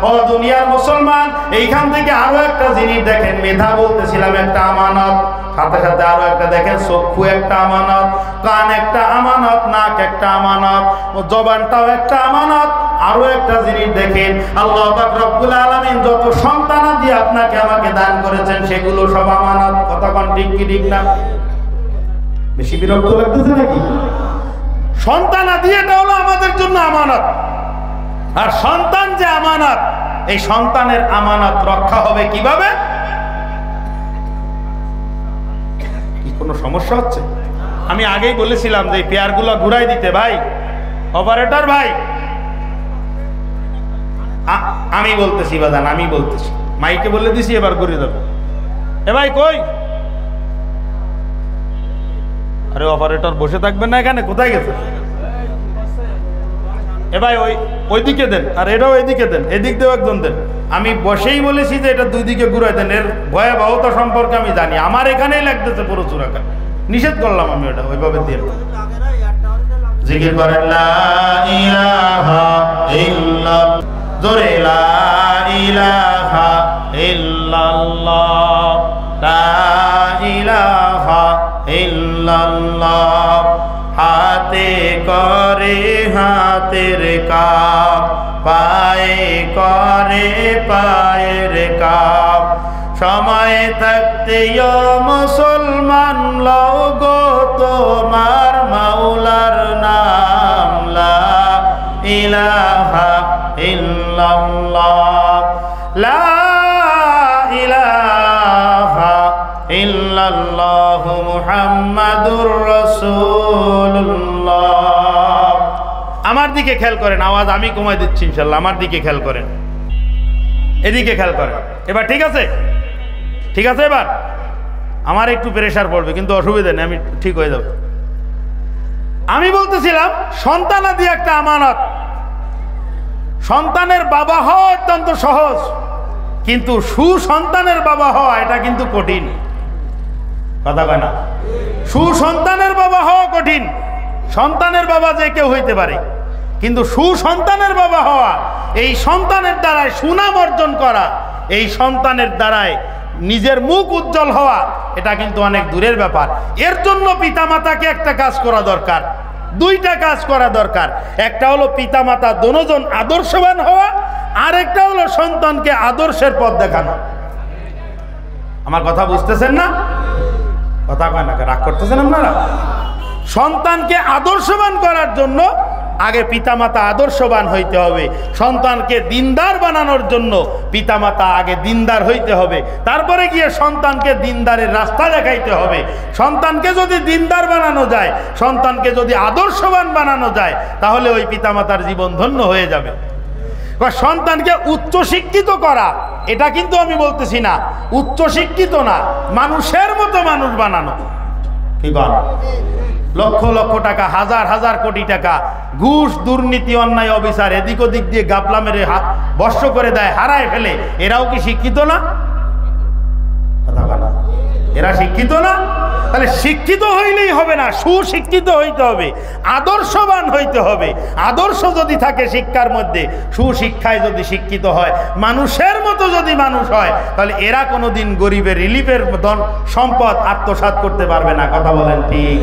ও দুনিয়ার মুসলমান, এইখান থেকে আরো একটা জিনিস দেখেন, মেধা বলতেছিলাম একটা আমানত, সাথে সাথে আরো একটা দেখেন, চক্ষু একটা আমানত, কান একটা আমানত, নাক একটা আমানত, ও জবানটাও একটা আমানত। আরো একটা জিনিস দেখেন, আল্লাহ পাক রব্বুল আলামিন যত সন্তানাদি আপনাকে আমাকে দান করেছেন সেগুলো সব আমানত। কথা কোন ঠিক কি ঠিক না? বেশি বিরক্ত লাগতেছে নাকি? সন্তানাদি এটা হলো আমাদের জন্য আমানত। আর সন্তান যে আমানত, এই সন্তানের আমানত রক্ষা হবে কিভাবে? কি কোনো সমস্যা হচ্ছে? আমি আগেই বলেছিলাম যে পেয়ারগুলো ঘুরাই দিতে। ভাই অপারেটর ভাই, আমি বলতেছি বাজান, আমি বলতেছি, মাইকে বলে দিছি, এবার ঘুরে দেবো। এ ভাই কই? আরে অপারেটর বসে থাকবেন না এখানে, কোথায় গেছে? এ ভাই ওইদিকে দেন, আর এটাও এদিকে দেন, এদিক দিয়েও একজন দেন। আমি বসেই বলেছি যে এটা দুই দিকে ঘুরাই দেন, এর ভয়াবহতা সম্পর্কে আমি জানি। আমার এখানেই লাগতেছে পুরো চূড়াকা, নিষেধ করলাম আমি ওটা ওইভাবে দিয়ে। জিকির করেন লা ইলাহা ইল্লাল্লাহ, জোরে লা ইলাহা ইল্লাল্লাহ, লা ইলাহা ইল্লাল্লাহ। হাতে করে হাতের কাপ, পায়ে করে পায়ের কাপ, সময় থাকতে মুসলমান লও গো তোমার মাওলার নাম, লা ইলাহা ইল্লাল্লাহ, লা ইলাহা ইল্লাল্লাহ মুহাম্মাদুর রাসূলুল্লাহ। আমার দিকে খেয়াল করেন, আওয়াজ আমি কমাই দিচ্ছি ইনশাআল্লাহ, আমার দিকে খেয়াল করেন, এদিকে খেয়াল করেন। এবার ঠিক আছে? ঠিক আছে? এবার আমার একটু প্রেশার পড়বে কিন্তু অসুবিধা নেই, আমি ঠিক হয়ে যাব। আমি বলতেছিলাম সন্তানাদি একটা আমানত। সন্তানের বাবা হওয়া অত্যন্ত সহজ, কিন্তু সুসন্তানের বাবা হওয়া এটা কিন্তু কঠিন। কথা কয় না? সুসন্তানের বাবা হওয়া কঠিন। সন্তানের বাবা যে কেউ হইতে পারে, কিন্তু সুসন্তানের বাবা হওয়া, এই সন্তানের দ্বারায় সুনাম অর্জন করা, এই সন্তানের দ্বারায় নিজের মুখ উজ্জ্বল হওয়া, এটা কিন্তু অনেক দূরের ব্যাপার। এর জন্য পিতামাতাকে একটা কাজ করা দরকার, দুইটা কাজ করা দরকার। একটা হলো পিতামাতা দুজন আদর্শবান হওয়া, আর একটা হলো সন্তানকে আদর্শের পথ দেখানো। আমার কথা বুঝতেছেন না? কথা কয় না, রাগ করতেছেন আপনারা? সন্তানকে আদর্শবান করার জন্য আগে পিতামাতা আদর্শবান হইতে হবে। সন্তানকে দিনদার বানানোর জন্য পিতামাতা আগে দিনদার হইতে হবে, তারপরে গিয়ে সন্তানকে দিনদারের রাস্তা দেখাইতে হবে। সন্তানকে যদি দিনদার বানানো যায়, সন্তানকে যদি আদর্শবান বানানো যায়, তাহলে ওই পিতামাতার জীবন ধন্য হয়ে যাবে। সন্তানকে উচ্চশিক্ষিত করা, এটা কিন্তু আমি বলতেছি না উচ্চশিক্ষিত না, মানুষের মতো মানুষ বানানো। কি বল? লক্ষ লক্ষ টাকা, হাজার হাজার কোটি টাকা ঘুষ, দুর্নীতি, অন্যায়, অবিচার, এদিক ওদিক দিয়ে গাপলা মেরে বর্ষ করে দেয়, হারায় ফেলে। এরাও কি শিক্ষিত না? এরা শিক্ষিত না? তাহলে শিক্ষিত হইলেই হবে না, সুশিক্ষিত হইতে হবে, আদর্শবান হইতে হবে। আদর্শ যদি থাকে শিক্ষার মধ্যে, সুশিক্ষায় যদি শিক্ষিত হয়, মানুষের মতো যদি মানুষ হয়, তাহলে এরা কোনোদিন গরিবের রিলিফের ধন সম্পদ আত্মসাৎ করতে পারবে না। কথা বলেন ঠিক?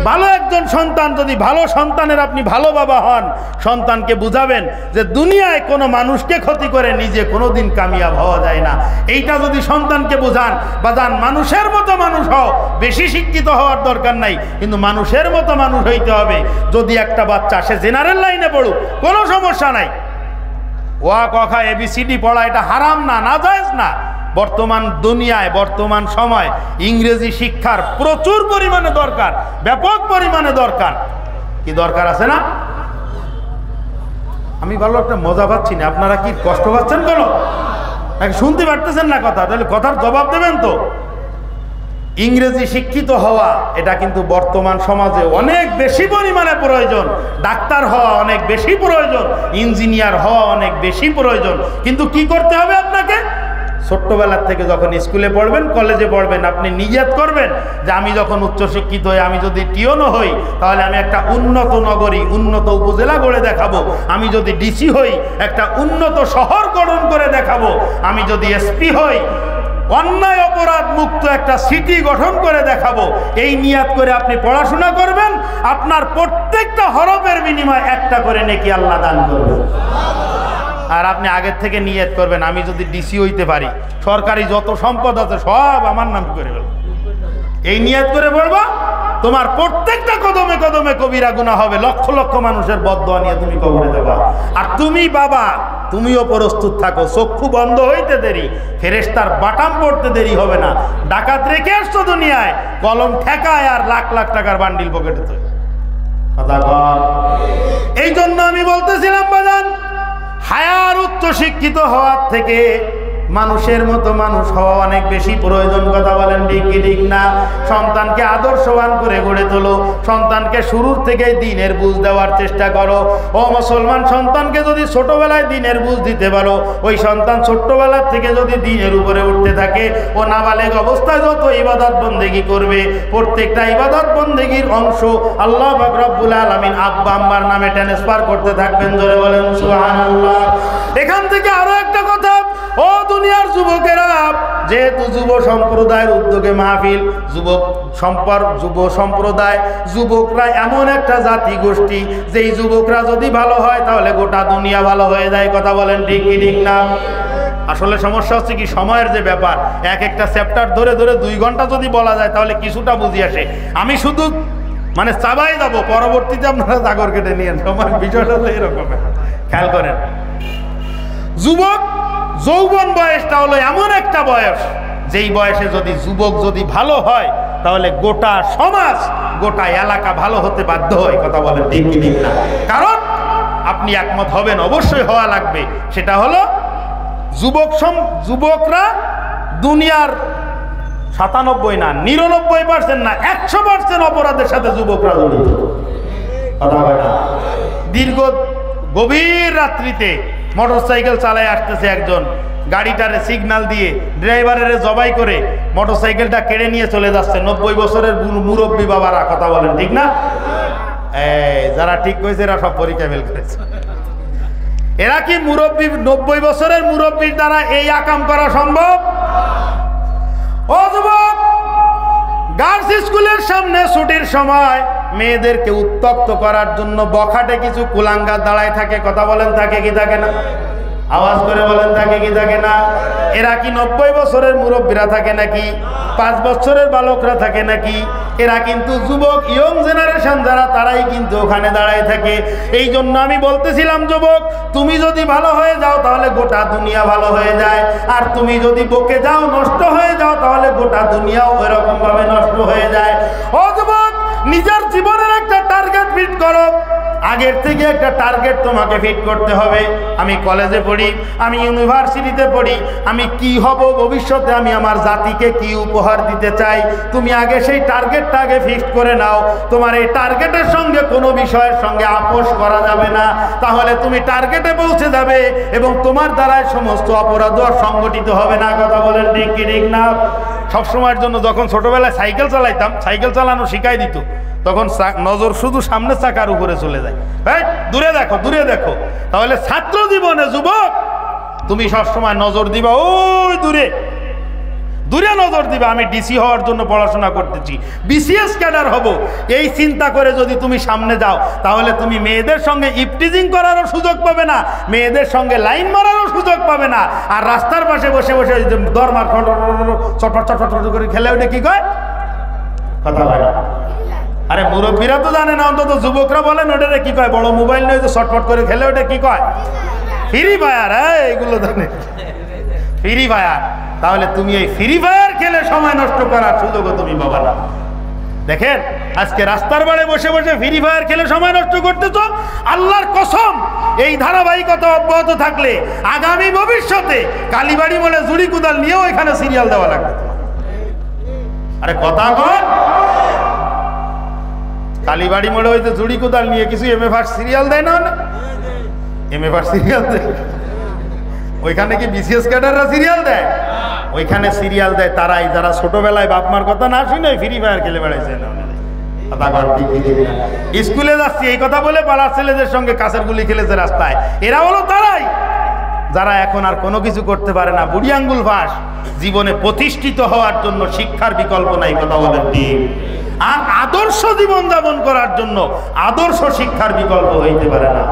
ভালো একজন সন্তান, যদি ভালো সন্তানের আপনি ভালো বাবা হন, সন্তানকে বুঝাবেন যে দুনিয়ায় কোনো মানুষকে ক্ষতি করে নিজে কোনোদিন কামিয়াব হওয়া যায় না। এইটা যদি সন্তানকে বুঝান, বাজান মানুষের মতো মানুষ হও, বেশি শিক্ষিত হওয়ার দরকার নাই, কিন্তু মানুষের মতো মানুষ হইতে হবে। যদি একটা বাচ্চা সে জেনারেল লাইনে পড়ুক, কোনো সমস্যা নাই, ওয়া ক খ ABCD পড়া এটা হারাম না, নাজায়েজ না। বর্তমান দুনিয়ায়, বর্তমান সময় ইংরেজি শিক্ষার প্রচুর পরিমাণে দরকার, ব্যাপক পরিমাণে দরকার। কি দরকার আছে না? আমি ভালো একটা মজা পাচ্ছি না, আপনারা কি কষ্ট পাচ্ছেন? কোনো শুনতে পারতেছেন না কথা? তাহলে কথার জবাব দেবেন তো। ইংরেজি শিক্ষিত হওয়া এটা কিন্তু বর্তমান সমাজে অনেক বেশি পরিমাণে প্রয়োজন। ডাক্তার হওয়া অনেক বেশি প্রয়োজন, ইঞ্জিনিয়ার হওয়া অনেক বেশি প্রয়োজন। কিন্তু কি করতে হবে আপনাকে? ছোট্টবেলার থেকে যখন স্কুলে পড়বেন, কলেজে পড়বেন, আপনি নিয়ত করবেন যে আমি যখন উচ্চশিক্ষিত হই, আমি যদি টিওনও হই, তাহলে আমি একটা উন্নত নগরী, উন্নত উপজেলা গড়ে দেখাবো। আমি যদি ডিসি হই, একটা উন্নত শহর গঠন করে দেখাবো। আমি যদি এসপি হই, অন্যায় অপরাধ মুক্ত একটা সিটি গঠন করে দেখাবো। এই নিয়াত করে আপনি পড়াশোনা করবেন, আপনার প্রত্যেকটা হরফের বিনিময়ে একটা করে নেকি আল্লাহ দান করবেন। আর আপনি আগের থেকে নিয়ত করবেন আমি যদি ডিসি হইতে পারি, সরকারি যত সম্পদ আছে সব আমার নাম করে ফেলব। এই নিয়ত করে পড়বা, তোমার প্রত্যেকটা কদমে কদমে কবিরা গুনাহ হবে, লক্ষ লক্ষ মানুষের বদদোয়া নিয়ে তুমি কবরে যাবা। আর তুমি বাবা, তুমিও প্রস্তুত থাকো, চক্ষু বন্ধ হইতে দেরি, ফেরেশতার বাটাম পড়তে দেরি হবে না। ডাকাত রেখে আসছো দুনিয়ায়, কলম ঠেকায় আর লাখ লাখ টাকার বান্ডিল পকেটে তো কথা কর। এই জন্য আমি বলতেছিলাম বাজান, হায়ার উচ্চ শিক্ষিত হওয়ার থেকে মানুষের মতো মানুষ হওয়া অনেক বেশি প্রয়োজন। কথা বলেন ঠিক কি ঠিক না? সন্তানকে আদর্শবান করে গড়ে তোলো, সন্তানকে শুরুর থেকেই দ্বীনের বুঝ দেওয়ার চেষ্টা করো। ও মুসলমান, সন্তানকে যদি ছোটবেলায় দ্বীনের বুঝ দিতে পারো, ওই সন্তান ছোট্টবেলার থেকে যদি দ্বীনের উপরে উঠতে থাকে, ও নাবালেগ অবস্থায় যত ইবাদত বন্দেগি করবে, প্রত্যেকটা ইবাদত বন্দেগির অংশ আল্লাহ পাক রব্বুল আলামিন আব্বা আম্মার নামে ট্রান্সফার করতে থাকবেন। জোরে বলেন সুবহানাল্লাহ। এখান থেকে আরো একটা কথা, ও দুনিয়ার যুবকেরা, যেহেতু যুব সম্প্রদায়ের উদ্যোগে মাহফিল, যুব সম্প্রদায়, যুবকরা এমন একটা জাতি গোষ্ঠী, যেই যুবকরা যদি ভালো হয় তাহলে গোটা দুনিয়া ভালো হয়ে যায়। কথা বলেন ঠিক কি ঠিক না? আসলে সমস্যা হচ্ছে কি, সময়ের যে ব্যাপার, এক একটা চ্যাপ্টার ধরে ধরে 2 ঘন্টা যদি বলা যায় তাহলে কিছুটা বুঝি আসে। আমি শুধু মানে চাবাই যাবো, পরবর্তীতে আপনারা জাগর কেটে নিয়েন। সময়ের বিষয়টা তো এরকম, খেয়াল করেন। যুবক যৌবন বয়সটা হলো এমন একটা বয়স, যেই বয়সে যদি যুবক যদি ভালো হয় তাহলে গোটা সমাজ, গোটা এলাকা ভালো হতে বাধ্য হয়। কথা বলেন ঠিক কি ঠিক না? কারণ আপনি একমত হবেন, অবশ্যই হওয়া লাগবে, সেটা হলো যুবকরা দুনিয়ার 97 না 99% না 100% অপরাধের সাথে যুবকরা জড়িত। কথা বলে না? দীর্ঘ গভীর রাত্রিতে মোটরসাইকেল চালায় আসতেছে একজন, গাড়িটারে সিগন্যাল দিয়ে ড্রাইভারের জবাই করে মোটরসাইকেলটা কেড়ে নিয়ে চলে যাচ্ছে। 90 বছরের মুরব্বী বাবারা। কথা বলেন ঠিক না? যারা ঠিক করেছে এরা সব পরীক্ষা ফেল করেছে। এরা কি মুরব্বী, 90 বছরের মুরব্বীর দ্বারা এই আকাম করা সম্ভব? ও যুবক, গার্লস স্কুলের সামনে ছুটির সময় মেয়েদেরকে উত্তক্ত করার জন্য বখাটে কিছু কুলাঙ্গার দাঁড়ায় থাকে। কথা বলেন থাকে কি থাকে না? আওয়াজ করে বলেন থাকে কি থাকে না? এরা কি 90 বছরের মুরব্বীরা থাকে নাকি? 5 বছরের বালকরা থাকে নাকি? এরা কিন্তু যুবক, ইয়ং জেনারেশন যারা, তারাই কিন্তু ওখানে দাঁড়ায় থাকে। এই জন্য আমি বলতেছিলাম, যুবক তুমি যদি ভালো হয়ে যাও তাহলে গোটা দুনিয়া ভালো হয়ে যায়, আর তুমি যদি বকে যাও, নষ্ট হয়ে যাও, তাহলে গোটা দুনিয়াও ওইরকম ভাবে নষ্ট হয়ে যায়। ও যুবক, নিজের জীবনের একটা টার্গেট ফিট করো। আগের থেকে একটা টার্গেট তোমাকে ফিট করতে হবে। আমি কলেজে পড়ি, আমি ইউনিভার্সিটিতে পড়ি, আমি কি হব ভবিষ্যতে, আমি আমার জাতিকে কি উপহার দিতে চাই, তুমি আগে সেই টার্গেটটা আগে ফিক্সড করে নাও। তোমার এই টার্গেটের সঙ্গে কোনো বিষয়ের সঙ্গে আপোষ করা যাবে না, তাহলে তুমি টার্গেটে পৌঁছে যাবে এবং তোমার দ্বারাই সমস্ত অপরাধ সংগঠিত হবে না। কথা বলেন ঠিক কি ঠিক না? সবসময়ের জন্য যখন ছোটবেলায় সাইকেল চালাইতাম, সাইকেল চালানো শিখাই দিত, তখন নজর শুধু সামনের চাকার উপরে চলে যায়। দূরে দেখো, দূরে দেখো। তাহলে ছাত্র জীবনে যুবক তুমি সবসময় নজর দিবা ওই দূরে, দূরে নজর দিবা। আমি ডিসি হওয়ার জন্য পড়াশোনা করতেছি, বিসিএস ক্যাডার হব, এই চিন্তা করে যদি তুমি সামনে যাও তাহলে তুমি মেয়েদের সঙ্গে ইফটিজিং করারও সুযোগ পাবে না, মেয়েদের সঙ্গে লাইন মারারও সুযোগ পাবে না। আর রাস্তার পাশে বসে বসে দরমার চটপট চটপট করে খেলে ওটা কি কয়? কথা বলে না। আরে মুরব্বীরা তো জানে না, অন্তত যুবকরা বলেন ওটা কি কয়? বড় মোবাইল নয় তো শর্টফট করে খেলে ওটা কি কয়? Free fire. এগুলো জানে, ফ্রি ফায়ার। তাহলে তুমি এই ফ্রি ফায়ার খেলে সময় নষ্ট করার সুযোগও তুমি পাবা না। দেখেন আজকে রাস্তার বাড়ে বসে বসে ফ্রি ফায়ার খেলে সময় নষ্ট করতেছ। আল্লাহর কসম, এই ধারাবাহিকতা অব্যাহত থাকলে আগামী ভবিষ্যতে কালীবাড়ি বলে জুড়ি কুদাল নিয়েও এখানে সিরিয়াল দেওয়া লাগবে। আরে কথা কন, কালীবাড়ি মোড়ে হইতে জুড়ি কোদাল নিয়ে কিছু এমএফআর সিরিয়াল দেয় না? এমএফআর সিরিয়াল দেয়। ওইখানে কি বিসিএস ক্যাডাররা সিরিয়াল দেয়? ওইখানে সিরিয়াল দেয় তারাই যারা ছোটবেলায় বাপ মার কথা না শুনে ফ্রি ফায়ার খেলে বেড়াইছে। স্কুলে যাচ্ছি এই কথা বলে পাড়ার ছেলেদের সঙ্গে কাছের গুলি খেলেছে রাস্তায়। এরা হলো তারাই যারা এখন আর কোনো কিছু করতে পারে না, বুড়ি আঙ্গুল ফাঁস। জীবনে প্রতিষ্ঠিত হওয়ার জন্য শিক্ষার বিকল্প নাই, কথা বলেন ঠিক। আর আদর্শ জীবন যাপন করার জন্য আদর্শ শিক্ষার বিকল্প হইতে পারে না।